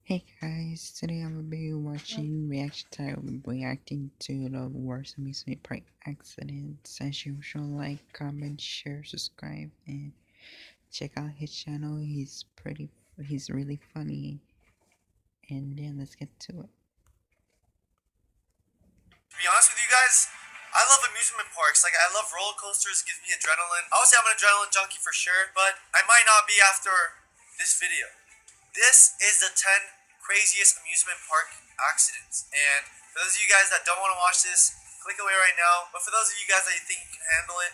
Hey guys, today I'm gonna be watching reaction time reacting to the worst amusement park accidents. As usual, like, comment, share, subscribe, and check out his channel. He's really funny. And then let's get to it. To be honest with you guys, I love amusement parks. Like, I love roller coasters, gives me adrenaline. I would say I'm an adrenaline junkie for sure, but I might not be after this video. This is the 10 craziest amusement park accidents. And for those of you guys that don't want to watch this, click away right now. But for those of you guys that you think you can handle it,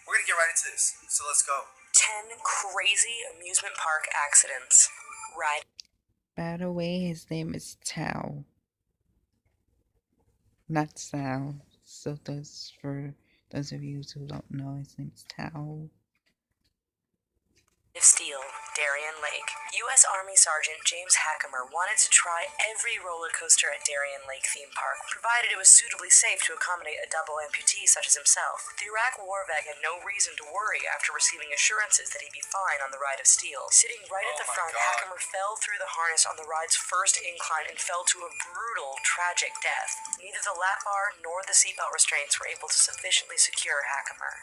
we're going to get right into this. So let's go. 10 crazy amusement park accidents. Ride. By the way, his name is Tao, not Sal. So those for those of you who don't know, his name is Tao. Of Steel, Darien Lake. U.S. Army Sergeant James Hackemer wanted to try every roller coaster at Darien Lake theme park, provided it was suitably safe to accommodate a double amputee such as himself. The Iraq war vet had no reason to worry after receiving assurances that he'd be fine on the Ride of Steel. Sitting right at the front, Hackemer fell through the harness on the ride's first incline and fell to a brutal, tragic death. Neither the lap bar nor the seatbelt restraints were able to sufficiently secure Hackemer.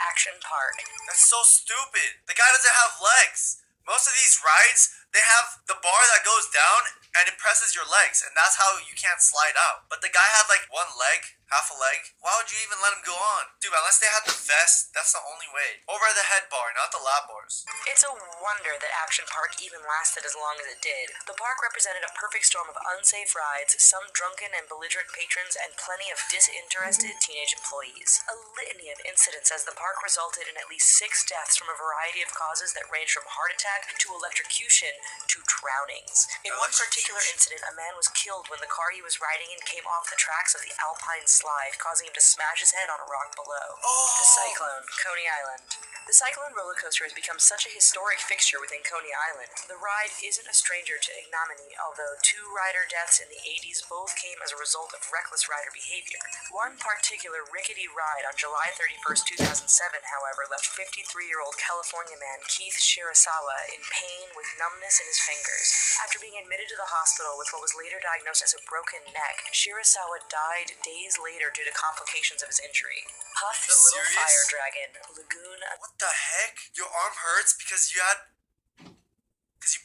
Action Park. That's so stupid. The guy doesn't have legs. Most of these rides, they have the bar that goes down and it presses your legs, and that's how you can't slide out. But the guy had like one leg, half a leg. Why would you even let him go on? Dude, unless they had the vest, that's the only way. Over the head bar, not the lap bars. It's a wonder that Action Park even lasted as long as it did. The park represented a perfect storm of unsafe rides, some drunken and belligerent patrons, and plenty of disinterested teenage employees. A litany of incidents as the park resulted in at least 6 deaths from a variety of causes that range from heart attack to electrocution to drownings. In one particular incident, a man was killed when the car he was riding in came off the tracks of the Alpine slide, causing him to smash his head on a rock below. The Cyclone, Coney Island. The Cyclone roller coaster has become such a historic fixture within Coney Island. The ride isn't a stranger to ignominy, although 2 rider deaths in the 80s both came as a result of reckless rider behavior. One particular rickety ride on July 31st, 2007, however, left 53-year-old California man Keith Shirasawa in pain with numbness in his fingers. After being admitted to the hospital with what was later diagnosed as a broken neck, Shirasawa died days later due to complications of his injury. Puff the Little Fire Dragon, Lagoon. What the heck? Your arm hurts because you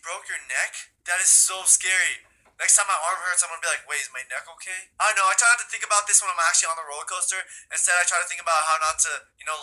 broke your neck? That is so scary. Next time my arm hurts, I'm gonna be like, wait, is my neck okay? I don't know, I try not to think about this when I'm actually on the roller coaster. Instead, I try to think about how not to,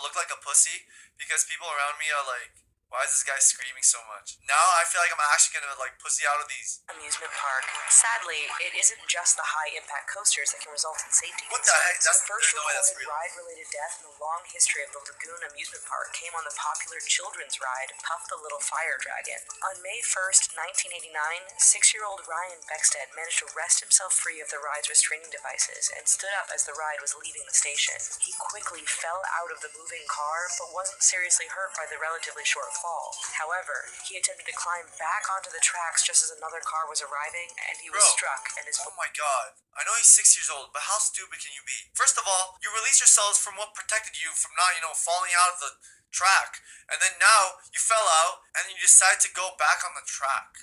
look like a pussy. Because people around me are like, why is this guy screaming so much? Now I feel like I'm actually gonna like pussy out of these. Amusement park. Sadly, it isn't just the high-impact coasters that can result in safety What the heck? concerns. The first There's no way that's recorded real. ride-related death in the long history of the Lagoon Amusement Park came on the popular children's ride, Puff the Little Fire Dragon. On May 1st, 1989, 6-year-old Ryan Beckstead managed to wrest himself free of the ride's restraining devices and stood up as the ride was leaving the station. He quickly fell out of the moving car, but wasn't seriously hurt by the relatively short fall. However, he attempted to climb back onto the tracks just as another car was arriving, and he was struck and his... Oh my god. I know he's 6 years old, but how stupid can you be? First of all, you released yourselves from what protected you from not, falling out of the track. And then now, you fell out, and you decide to go back on the track.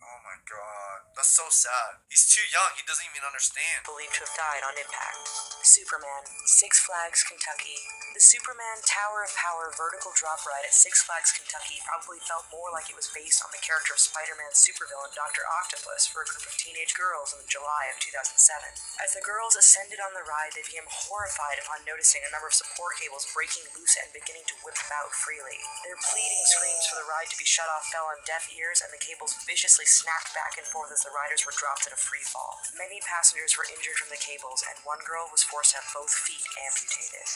Oh my god. That's so sad. He's too young, he doesn't even understand. Believed to have died on impact. Superman, Six Flags, Kentucky. The Superman Tower of Power vertical drop ride at Six Flags, Kentucky probably felt more like it was based on the character of Spider-Man's supervillain Dr. Octopus for a group of teenage girls in July of 2007. As the girls ascended on the ride, they became horrified upon noticing a number of support cables breaking loose and beginning to whip about freely. Their pleading screams for the ride to be shut off fell on deaf ears, and the cables viciously snapped back and forth as the riders were dropped in a free fall. Many passengers were injured from the cables, and one girl was forced to have both feet amputated.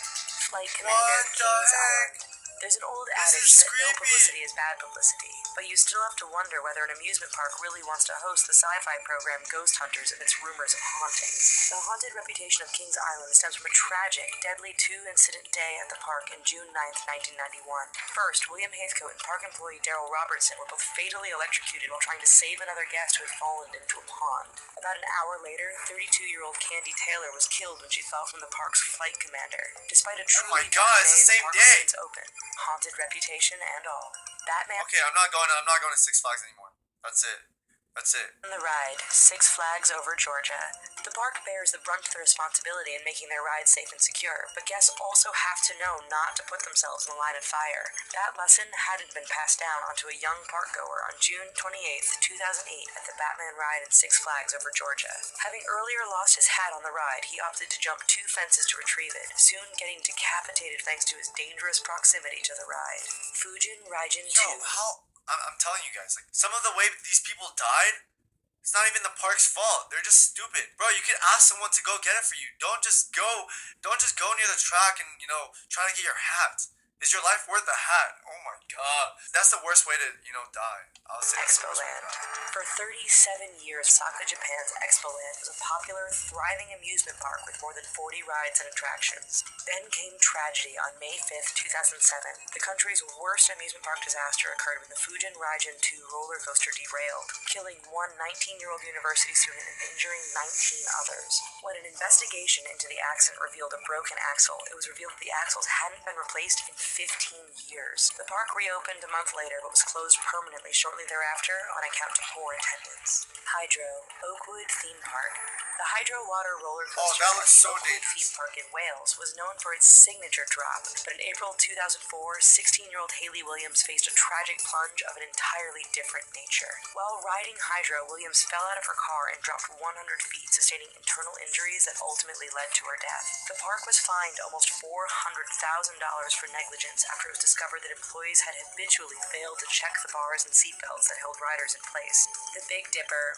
Flight Commander, Kings Island. There's an old adage that no publicity is bad publicity, but you still have to wonder whether an amusement park really wants to host the sci-fi program Ghost Hunters and its rumors of hauntings. The haunted reputation of Kings Island stems from a tragic, deadly 2-incident day at the park in June 9th, 1991. First, William Heathcote and park employee Daryl Robertson were both fatally electrocuted while trying to save another guest who had fallen into a pond. About an hour later, 32-year-old Candy Taylor was killed when she fell from the park's flight commander. Despite a truly dark it's the day, same the park day. remains open. Haunted reputation and all. Batman. Okay, I'm not going to Six Flags anymore. That's it. That's it. On the ride, Six Flags Over Georgia. The park bears the brunt of the responsibility in making their ride safe and secure, but guests also have to know not to put themselves in the line of fire. That lesson hadn't been passed down onto a young park goer on June 28, 2008 at the Batman ride at Six Flags Over Georgia. Having earlier lost his hat on the ride, he opted to jump 2 fences to retrieve it, soon getting decapitated thanks to his dangerous proximity to the ride. Fujin Raijin 2. Yo, how? I'm telling you guys, like, some of the way these people died, it's not even the park's fault. They're just stupid. Bro, you could ask someone to go get it for you. Don't just go near the track and, try to get your hat. Is your life worth a hat? Oh my god. That's the worst way to, die. I'll say that's the worst way to Expoland. die. For 37 years, Osaka, Japan's Expoland was a popular, thriving amusement park with more than 40 rides and attractions. Then came tragedy on May 5th, 2007. The country's worst amusement park disaster occurred when the Fujin Raijin 2 roller coaster derailed, killing one 19-year-old university student and injuring 19 others. When an investigation into the accident revealed a broken axle, it was revealed that the axles hadn't been replaced in 15 years. The park reopened a month later but was closed permanently shortly thereafter on account of poor attendance. Hydro, Oakwood Theme Park. The Hydro Water roller coaster that at looks the so Oakwood dangerous. Theme Park in Wales was known for its signature drop, but in April 2004, 16-year-old Hayley Williams faced a tragic plunge of an entirely different nature. While riding Hydro, Williams fell out of her car and dropped 100 feet, sustaining internal injuries that ultimately led to her death. The park was fined almost $400,000 for negligence after it was discovered that employees had habitually failed to check the bars and seatbelts that held riders in place. The Big Dipper.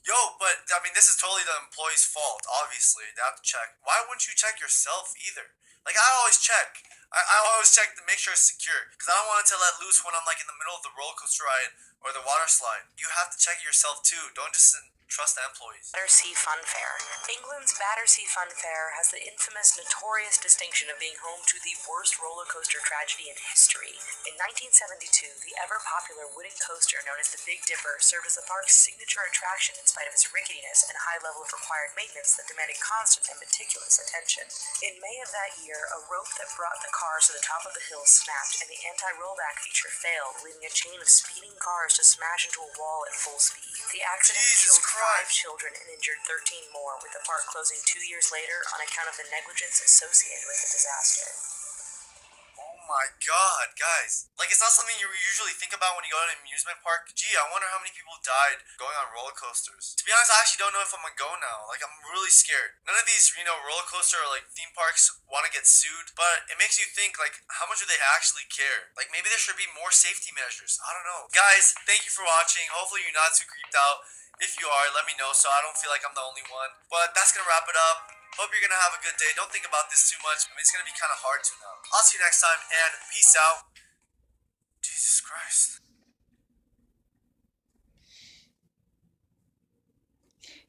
Yo, but I mean, this is totally the employee's fault. Obviously, they have to check. Why wouldn't you check yourself either? Like, I always check. I always check to make sure it's secure because I don't want it to let loose when I'm like in the middle of the roller coaster ride or the water slide. You have to check it yourself too. Don't just trust the employees. Battersea Fun Fair. England's Battersea Fun Fair has the infamous, notorious distinction of being home to the worst roller coaster tragedy in history. In 1972, the ever-popular wooden coaster known as the Big Dipper served as the park's signature attraction in spite of its ricketiness and high level of required maintenance that demanded constant and meticulous attention. In May of that year, a rope that brought the cars to the top of the hill snapped and the anti-rollback feature failed, leaving a chain of speeding cars to smash into a wall at full speed. The accident Jesus killed 5 children and injured 13 more, with the park closing 2 years later on account of the negligence associated with the disaster. Oh my god, guys. Like, it's not something you usually think about when you go to an amusement park. Gee, I wonder how many people died going on roller coasters. To be honest, I actually don't know if I'm gonna go now. Like, I'm really scared. None of these, roller coaster or, like, theme parks want to get sued, but it makes you think, like, how much do they actually care? Like, maybe there should be more safety measures. I don't know. Guys, thank you for watching. Hopefully you're not too creeped out. If you are, let me know so I don't feel like I'm the only one. But that's gonna wrap it up. Hope you're gonna have a good day. Don't think about this too much. I mean, it's gonna be kind of hard to now. I'll see you next time, and peace out. Jesus Christ.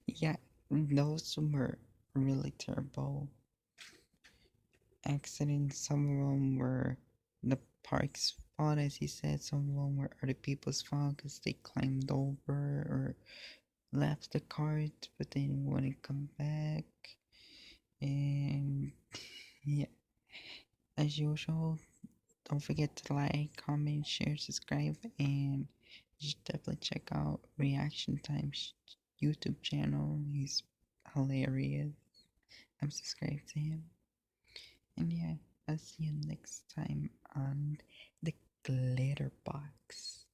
Yeah, those were really terrible accidents. Some of them were the park's fault, as he said. Some of them were other people's fault because they climbed over or left the cart, but then wouldn't come back. And yeah, as usual, don't forget to like, comment, share, subscribe, and you should definitely check out Reaction Time's YouTube channel. He's hilarious. I'm subscribed to him. And yeah, I'll see you next time on the Glitter Box.